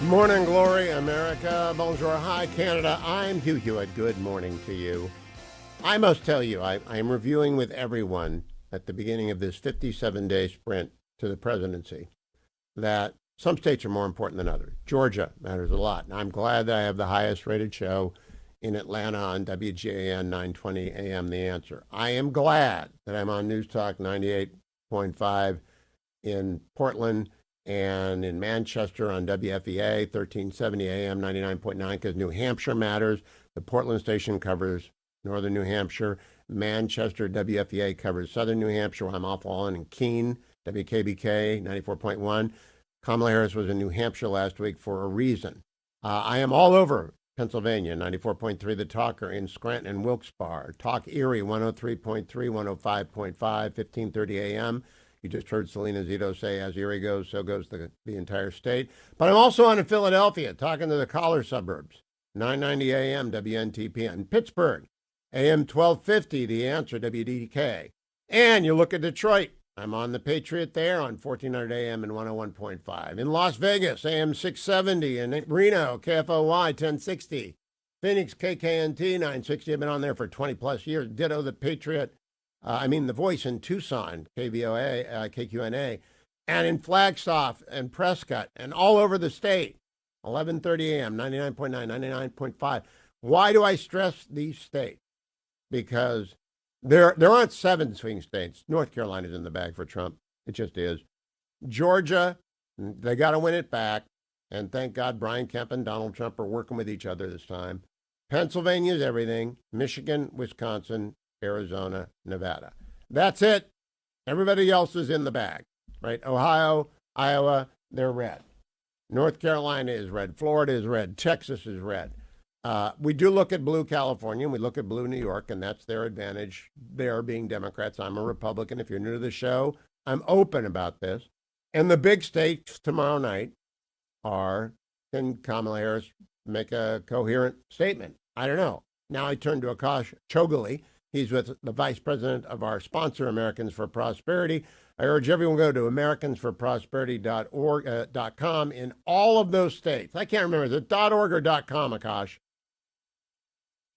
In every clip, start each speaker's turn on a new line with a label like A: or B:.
A: Morning glory, America. Bonjour. Hi, Canada. I'm Hugh Hewitt. Good morning to you. I must tell you, I am reviewing with everyone at the beginning of this 57-day sprint to the presidency that some states are more important than others. Georgia matters a lot. And I'm glad that I have the highest rated show in Atlanta on WGAN 920 AM The Answer. I am glad that I'm on News Talk 98.5 in Portland and in Manchester on WFEA 1370 AM 99.9 because New Hampshire matters. The Portland station covers northern New Hampshire. Manchester WFEA covers southern New Hampshire. I'm off on in Keene, WKBK 94.1. Kamala Harris was in New Hampshire last week for a reason. I am all over Pennsylvania, 94.3 The Talker in Scranton and Wilkes-Barre. Talk Erie, 103.3, 105.5, 1530 AM. You just heard Selena Zito say, as Erie goes, so goes the entire state. But I'm also on in Philadelphia, talking to the collar suburbs, 990 AM WNTP. In Pittsburgh, AM 1250, The Answer, WDK. And you look at Detroit, I'm on the Patriot there on 1400 AM and 101.5. In Las Vegas, AM 670. In Reno, KFOY 1060. Phoenix, KKNT 960. I've been on there for 20 plus years. Ditto the Patriot. The Voice in Tucson, KVOA, KQNA, and in Flagstaff and Prescott and all over the state, 1130 AM, 99.9, 99.5. Why do I stress these states? Because there aren't 7 swing states. North Carolina's in the bag for Trump. It just is. Georgia, they got to win it back. And thank God Brian Kemp and Donald Trump are working with each other this time. Pennsylvania's everything. Michigan, Wisconsin, Arizona, Nevada. That's it. Everybody else is in the bag, right? Ohio, Iowa, they're red. North Carolina is red. Florida is red. Texas is red. We do look at blue California, and we look at blue New York, and that's their advantage. They are being Democrats. I'm a Republican. If you're new to the show, I'm open about this. And the big states tomorrow night are, can Kamala Harris make a coherent statement? I don't know. Now I turn to Akash Chougule. He's with the vice president of our sponsor, Americans for Prosperity. I urge everyone to go to americansforprosperity.org.com in all of those states. I can't remember. Is it .org or .com, Akash?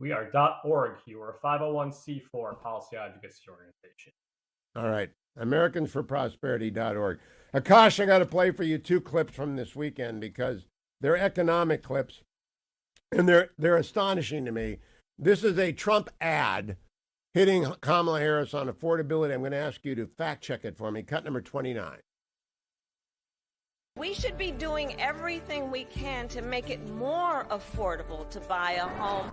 B: We are .org. You are a 501c4 policy advocacy organization.
A: All right. americansforprosperity.org. Akash, I got to play for you 2 clips from this weekend because they're economic clips, and they're astonishing to me. This is a Trump ad hitting Kamala Harris on affordability. I'm going to ask you to fact check it for me. Cut number 29.
C: We should be doing everything we can to make it more affordable to buy a home.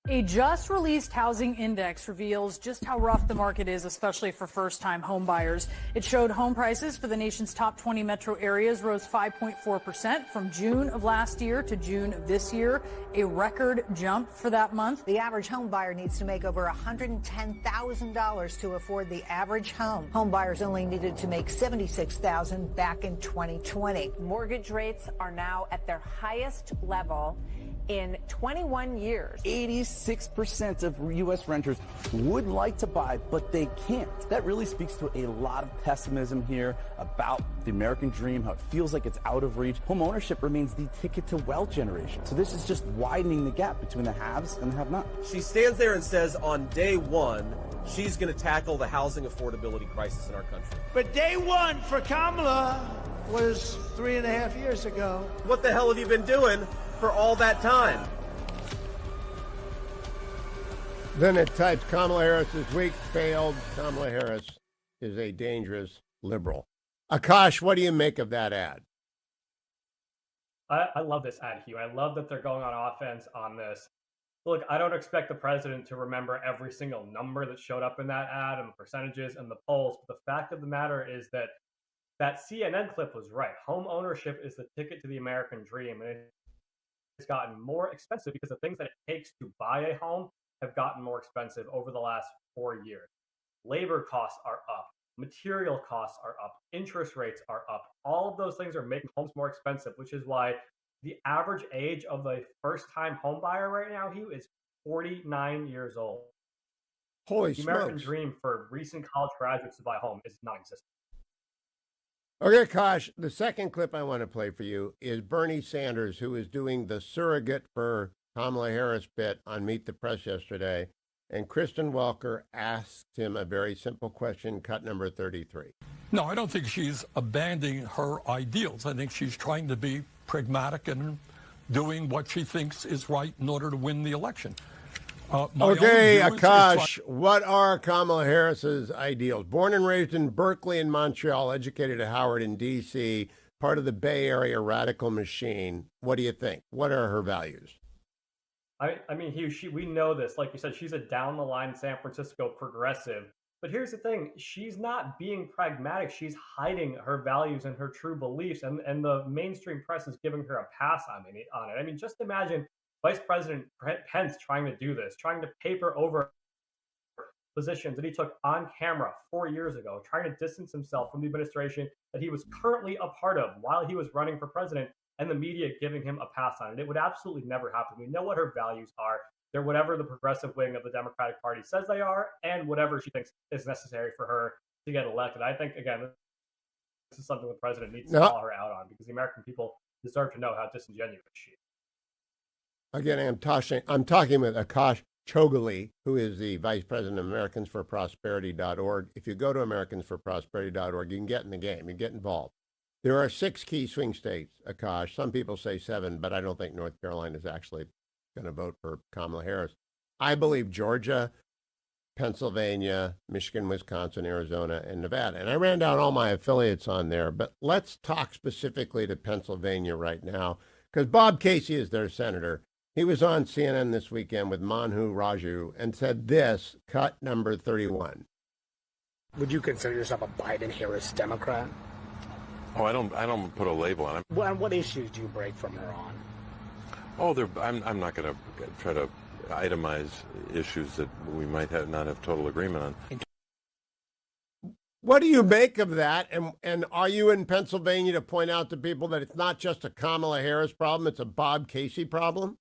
D: A just-released housing index reveals just how rough the market is, especially for first-time home buyers. It showed home prices for the nation's top 20 metro areas rose 5.4% from June of last year to June of this year, a record jump for that month.
E: The average home buyer needs to make over $110,000 to afford the average home. Home buyers only needed to make $76,000 back in 2020.
F: Mortgage rates are now at their highest level in 21 years.
G: 86% of U.S. renters would like to buy, but they can't. That really speaks to a lot of pessimism here about the American dream, how it feels like it's out of reach. Home ownership remains the ticket to wealth generation. So this is just widening the gap between the haves and the have-nots.
H: She stands there and says on day one, she's going to tackle the housing affordability crisis in our country.
I: But day one for Kamala was 3.5 years ago.
H: What the hell have you been doing for all that time?
A: Then it types Kamala Harris is weak, failed. Kamala Harris is a dangerous liberal. Akash, what do you make of that ad?
B: I love this ad, Hugh. I love that they're going on offense on this. Look, I don't expect the president to remember every single number that showed up in that ad and the percentages and the polls, but the fact of the matter is that that CNN clip was right. Home ownership is the ticket to the American dream, and it's gotten more expensive because the things that it takes to buy a home have gotten more expensive over the last 4 years. Labor costs are up. Material costs are up. Interest rates are up. All of those things are making homes more expensive, which is why the average age of a first-time home buyer right now, Hugh, is 49 years old.
A: Holy
B: The American
A: smokes.
B: dream for recent college graduates to buy a home is non-existent.
A: Okay, Kosh, the second clip I want to play for you is Bernie Sanders, who is doing the surrogate for Kamala Harris bit on Meet the Press yesterday. And Kristen Welker asked him a very simple question, cut number 33.
J: No, I don't think she's abandoning her ideals. I think she's trying to be pragmatic and doing what she thinks is right in order to win the election.
A: Okay, Akash, what are Kamala Harris's ideals? Born and raised in Berkeley and Montreal, educated at Howard in D.C., part of the Bay Area radical machine. What do you think? What are her values?
B: I mean, Hugh, we know this. Like you said, she's a down-the-line San Francisco progressive. But here's the thing. She's not being pragmatic. She's hiding her values and her true beliefs. And the mainstream press is giving her a pass on it. I mean, just imagine Vice President Pence trying to do this, trying to paper over positions that he took on camera 4 years ago, trying to distance himself from the administration that he was currently a part of while he was running for president, and the media giving him a pass on it. It would absolutely never happen. We know what her values are. They're whatever the progressive wing of the Democratic Party says they are, and whatever she thinks is necessary for her to get elected. I think, again, this is something the president needs to call her out on, because the American people deserve to know how disingenuous she is.
A: Again, I'm talking with Akash Chougule, who is the vice president of AmericansForProsperity.org. If you go to AmericansForProsperity.org, you can get in the game, you get involved. There are 6 key swing states, Akash. Some people say 7, but I don't think North Carolina is actually going to vote for Kamala Harris. I believe Georgia, Pennsylvania, Michigan, Wisconsin, Arizona, and Nevada. And I ran down all my affiliates on there, but let's talk specifically to Pennsylvania right now, because Bob Casey is their senator. He was on CNN this weekend with Manu Raju and said this, cut number 31.
K: Would you consider yourself a Biden-Harris Democrat?
L: Oh, I don't put a label on it.
K: What issues do you break from her on?
L: Oh, I'm not going to try to itemize issues that we might not have total agreement on.
A: What do you make of that? And are you in Pennsylvania to point out to people that it's not just a Kamala Harris problem, it's a Bob Casey problem?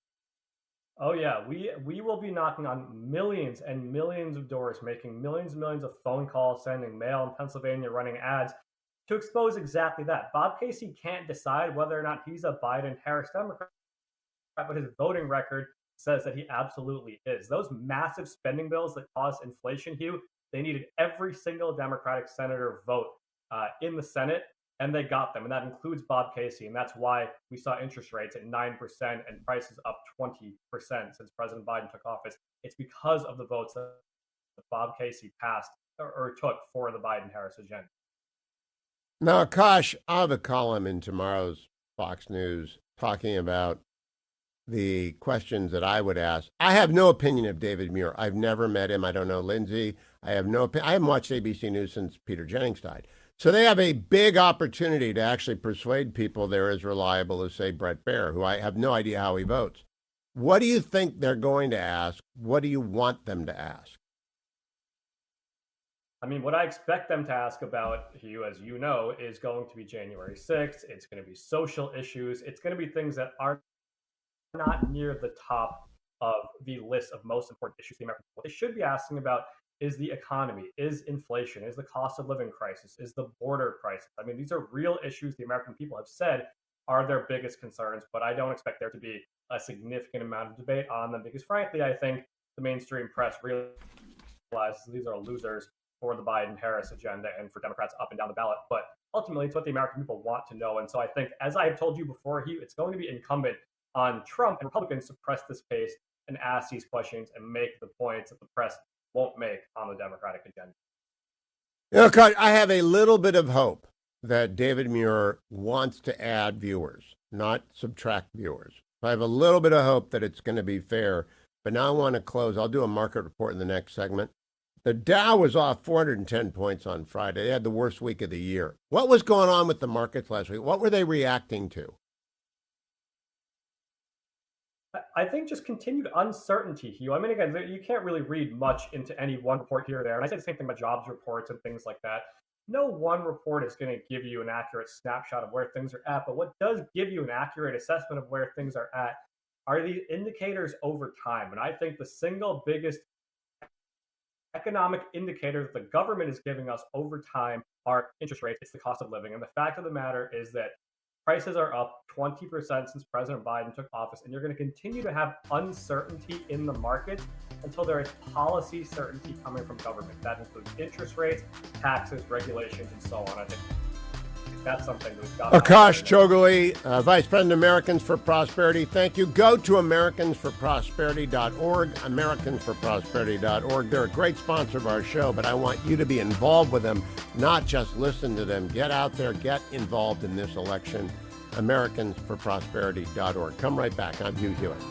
B: Oh, yeah. We will be knocking on millions and millions of doors, making millions and millions of phone calls, sending mail in Pennsylvania, running ads to expose exactly that. Bob Casey can't decide whether or not he's a Biden-Harris Democrat, but his voting record says that he absolutely is. Those massive spending bills that caused inflation, Hugh, they needed every single Democratic senator vote in the Senate, and they got them. And that includes Bob Casey. And that's why we saw interest rates at 9% and prices up 20% since President Biden took office. It's because of the votes that Bob Casey passed or took for the Biden-Harris agenda.
A: Now, Akash, I have a column in tomorrow's Fox News talking about the questions that I would ask. I have no opinion of David Muir. I've never met him. I don't know Lindsay. I haven't watched ABC News since Peter Jennings died. So they have a big opportunity to actually persuade people they're as reliable as, say, Bret Baier, who I have no idea how he votes. What do you think they're going to ask? What do you want them to ask?
B: I mean, what I expect them to ask about, Hugh, as you know, is going to be January 6th. It's going to be social issues. It's going to be things that are not near the top of the list of most important issues to the American people. What they should be asking about is the economy, is inflation, is the cost of living crisis, is the border crisis. I mean, these are real issues the American people have said are their biggest concerns, but I don't expect there to be a significant amount of debate on them because, frankly, I think the mainstream press realizes these are losers for the Biden-Harris agenda and for Democrats up and down the ballot. But ultimately, it's what the American people want to know. And so I think, as I have told you before, Hugh, it's going to be incumbent on Trump and Republicans to press this case and ask these questions and make the points that the press won't make on the Democratic agenda.
A: You know, I have a little bit of hope that David Muir wants to add viewers, not subtract viewers. I have a little bit of hope that it's going to be fair, but now I want to close. I'll do a market report in the next segment. The Dow was off 410 points on Friday. They had the worst week of the year. What was going on with the markets last week? What were they reacting to?
B: I think just continued uncertainty, Hugh. I mean, again, you can't really read much into any one report here or there. And I say the same thing about jobs reports and things like that. No one report is going to give you an accurate snapshot of where things are at. But what does give you an accurate assessment of where things are at are the indicators over time. And I think the single biggest economic indicators that the government is giving us over time are interest rates. It's the cost of living. And the fact of the matter is that prices are up 20% since President Biden took office, and you're going to continue to have uncertainty in the market until there is policy certainty coming from government. That includes interest rates, taxes, regulations, and so on. I think that's something that we've got.
A: Akash Chougule, Vice President, Americans for Prosperity. Thank you. Go to AmericansForProsperity.org, AmericansForProsperity.org. They're a great sponsor of our show, but I want you to be involved with them, not just listen to them. Get out there, get involved in this election. AmericansForProsperity.org. Come right back. I'm Hugh Hewitt.